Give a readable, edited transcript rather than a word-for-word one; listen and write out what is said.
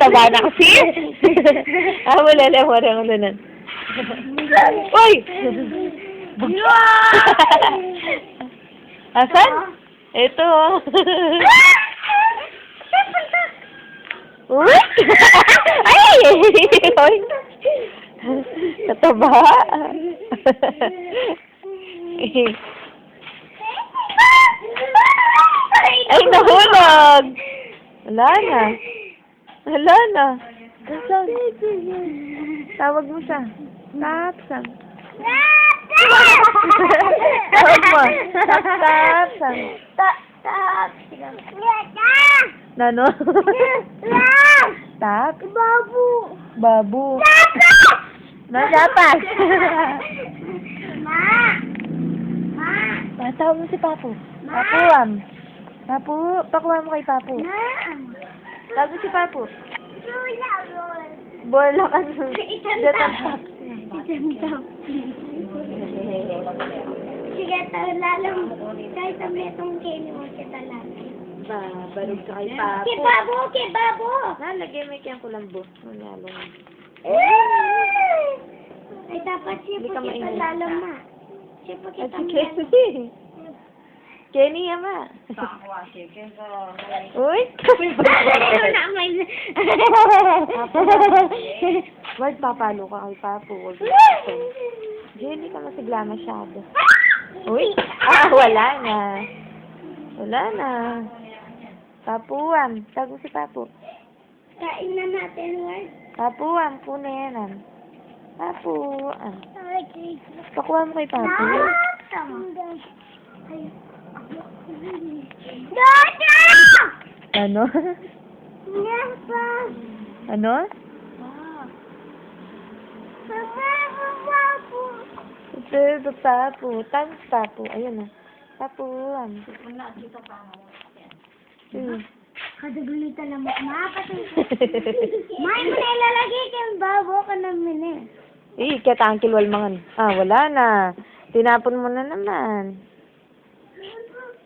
Taba na kasi. Wala na. Uy! Asan? Ito. Uy! Ay! Uy! Tataba. Ay, nahulog! Wala na. Saan? Tawag mo siya. Tapsang. Tawag mo. Tapsang. Nano? Tap? Babu. Nasapas. Tawag mo si Papu. Papuam. Papu, pakuha mo kay Papu. Tawag mo si Papu. Bola ka nun. Sige, lalang. Kahit kami itong kini mo kita lang. Balog ka kay Papu. Kibabo! Nalagay mo yung kulambo. Lalo. Ay, dapat siya po kita lalang na. Siya po kita Kenny. Kenny, ama. Uy, kami ba? Wag papalo ka kay Papu. Jenny ka masigla masyado. Uy, wala na. Papuam, tago si Papu. Kain na natin, Ward. Papuam, kunenan. Papuam. Okay. Pakuha mo kay Papu. Dada! Ano? Napa! Ano? Papu! Ito, Papu. Thanks, Papu. Ayun na. Papuam. Kadagulitan lang mo. May mo na ilalagay kang babo ka namin eh. Kita ang kilwal mangan. Wala na. Tinapon mo na naman.